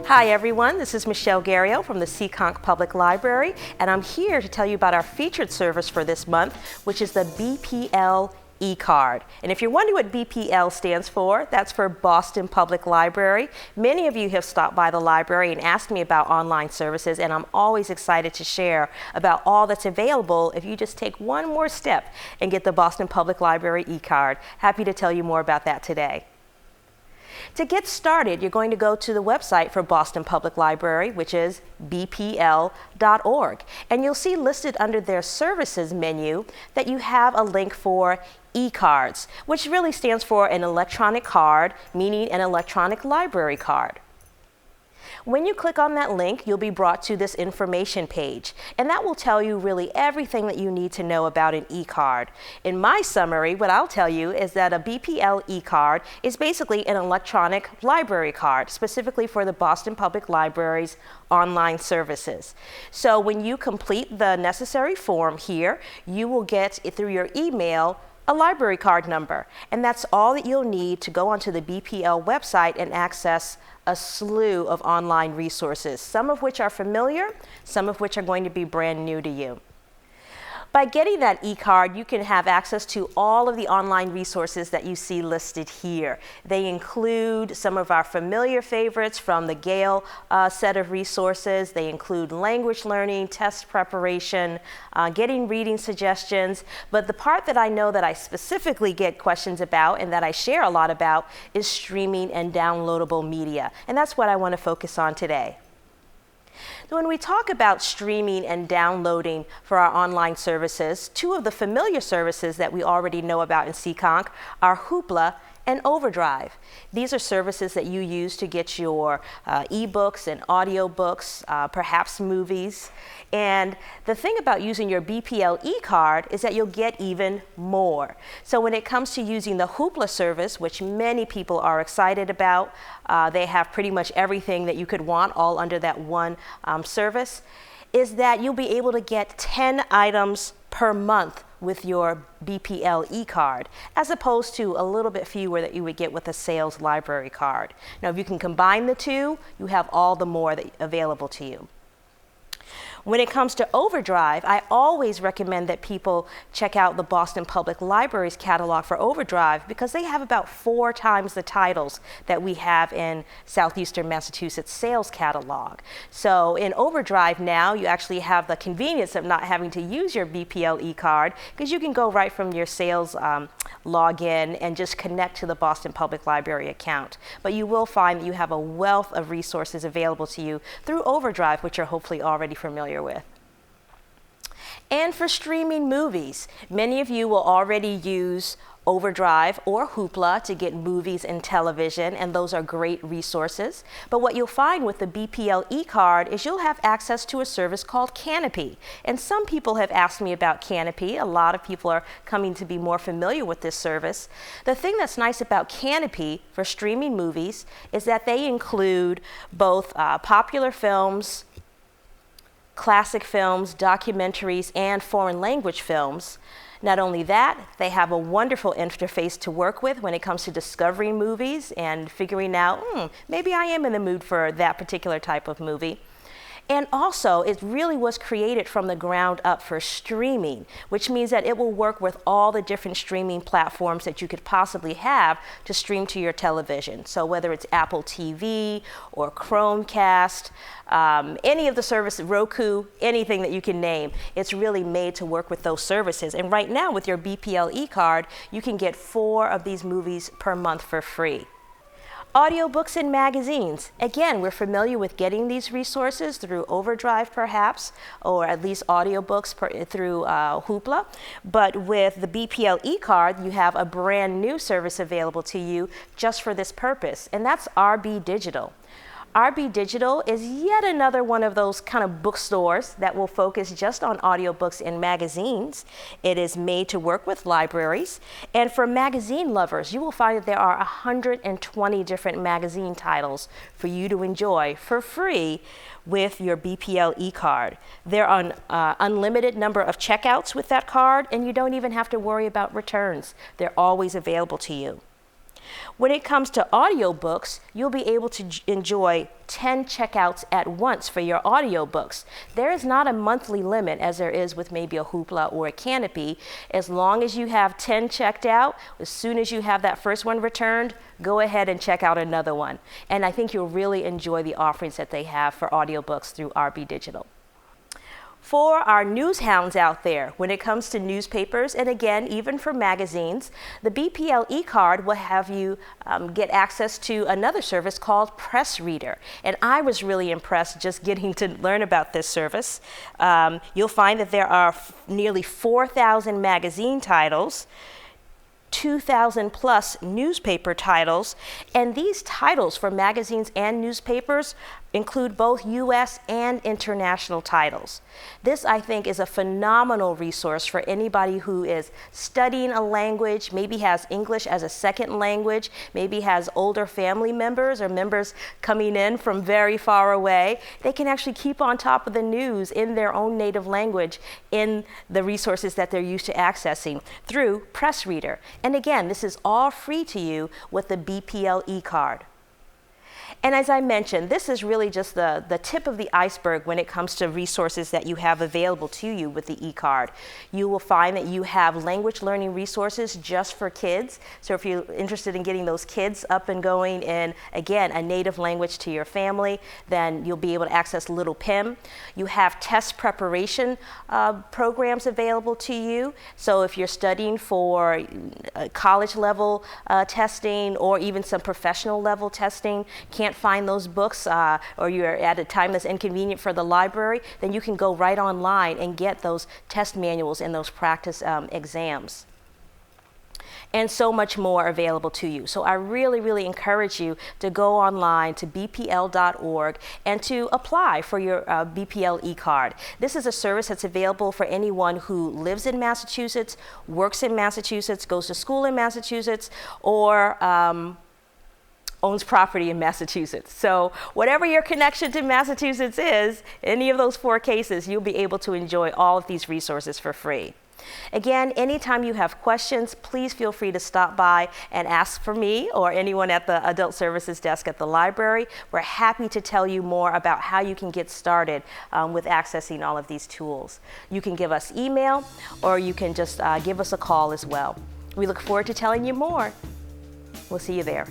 Hi everyone, this is Michelle Garrio from the Seekonk Public Library, and I'm here to tell you about our featured service for this month, which is the BPL eCard. And if you're wondering what BPL stands for, that's for Boston Public Library. Many of you have stopped by the library and asked me about online services, and I'm always excited to share about all that's available if you just take one more step and get the Boston Public Library eCard. Happy to tell you more about that today. To get started, you're going to go to the website for Boston Public Library, which is bpl.org. And you'll see listed under their services menu that you have a link for eCards, which really stands for an electronic card, meaning an electronic library card. When you click on that link, you'll be brought to this information page, and that will tell you really everything that you need to know about an eCard. In my summary, what I'll tell you is that a BPL eCard is basically an electronic library card, specifically for the Boston Public Library's online services. So when you complete the necessary form here, you will get through your email a library card number, and that's all that you'll need to go onto the BPL website and access a slew of online resources, some of which are familiar, some of which are going to be brand new to you. By getting that eCard, you can have access to all of the online resources that you see listed here. They include some of our familiar favorites from the Gale set of resources. They include language learning, test preparation, getting reading suggestions. But the part that I know that I specifically get questions about and that I share a lot about is streaming and downloadable media. And that's what I want to focus on today. So when we talk about streaming and downloading for our online services, two of the familiar services that we already know about in Seekonk are Hoopla and Overdrive. These are services that you use to get your ebooks and audiobooks, perhaps movies. And the thing about using your BPL eCard is that you'll get even more. So when it comes to using the Hoopla service, which many people are excited about, they have pretty much everything that you could want all under that one service, is that you'll be able to get 10 items per month with your BPL eCard, as opposed to a little bit fewer that you would get with a sales library card. Now, if you can combine the two, you have all the more available to you. When it comes to Overdrive, I always recommend that people check out the Boston Public Library's catalog for Overdrive because they have about 4 times the titles that we have in Southeastern Massachusetts sales catalog. So in Overdrive now, you actually have the convenience of not having to use your BPL eCard because you can go right from your sales login and just connect to the Boston Public Library account. But you will find that you have a wealth of resources available to you through Overdrive, which you're hopefully already familiar with. And for streaming movies, many of you will already use Overdrive or Hoopla to get movies and television, and those are great resources. But what you'll find with the BPL eCard is you'll have access to a service called Canopy. And some people have asked me about Canopy. A lot of people are coming to be more familiar with this service. The thing that's nice about Canopy for streaming movies is that they include both popular films, classic films, documentaries, and foreign language films. Not only that, they have a wonderful interface to work with when it comes to discovering movies and figuring out, maybe I am in the mood for that particular type of movie. And also, it really was created from the ground up for streaming, which means that it will work with all the different streaming platforms that you could possibly have to stream to your television. So whether it's Apple TV or Chromecast, any of the services, Roku, anything that you can name, it's really made to work with those services. And right now with your BPL eCard, you can get 4 of these movies per month for free. Audiobooks and magazines. Again, we're familiar with getting these resources through Overdrive perhaps, or at least audiobooks through Hoopla. But with the BPL eCard, you have a brand new service available to you just for this purpose, and that's RB Digital. RB Digital is yet another one of those kind of bookstores that will focus just on audiobooks and magazines. It is made to work with libraries. And for magazine lovers, you will find that there are 120 different magazine titles for you to enjoy for free with your BPL eCard. There are an unlimited number of checkouts with that card, and you don't even have to worry about returns. They're always available to you. When it comes to audiobooks, you'll be able to enjoy 10 checkouts at once for your audiobooks. There is not a monthly limit as there is with maybe a Hoopla or a Canopy. As long as you have 10 checked out, as soon as you have that first one returned, go ahead and check out another one. And I think you'll really enjoy the offerings that they have for audiobooks through RB Digital. For our news hounds out there, when it comes to newspapers, and again, even for magazines, the BPL eCard will have you get access to another service called Press Reader. And I was really impressed just getting to learn about this service. You'll find that there are nearly 4,000 magazine titles, 2,000 plus newspaper titles, and these titles for magazines and newspapers include both U.S. and international titles. This, I think, is a phenomenal resource for anybody who is studying a language, maybe has English as a second language, maybe has older family members or members coming in from very far away. They can actually keep on top of the news in their own native language in the resources that they're used to accessing through Press Reader. And again, this is all free to you with the BPL eCard. And as I mentioned, this is really just the tip of the iceberg when it comes to resources that you have available to you with the eCard. You will find that you have language learning resources just for kids. So if you're interested in getting those kids up and going in, again, a native language to your family, then you'll be able to access Little Pim. You have test preparation programs available to you. So if you're studying for college level testing or even some professional level testing, can't find those books or you're at a time that's inconvenient for the library, then you can go right online and get those test manuals and those practice exams. And so much more available to you. So I really, really encourage you to go online to bpl.org and to apply for your BPL eCard. This is a service that's available for anyone who lives in Massachusetts, works in Massachusetts, goes to school in Massachusetts, or owns property in Massachusetts. So whatever your connection to Massachusetts is, any of those 4 cases, you'll be able to enjoy all of these resources for free. Again, anytime you have questions, please feel free to stop by and ask for me or anyone at the Adult Services Desk at the library. We're happy to tell you more about how you can get started with accessing all of these tools. You can give us email or you can just give us a call as well. We look forward to telling you more. We'll see you there.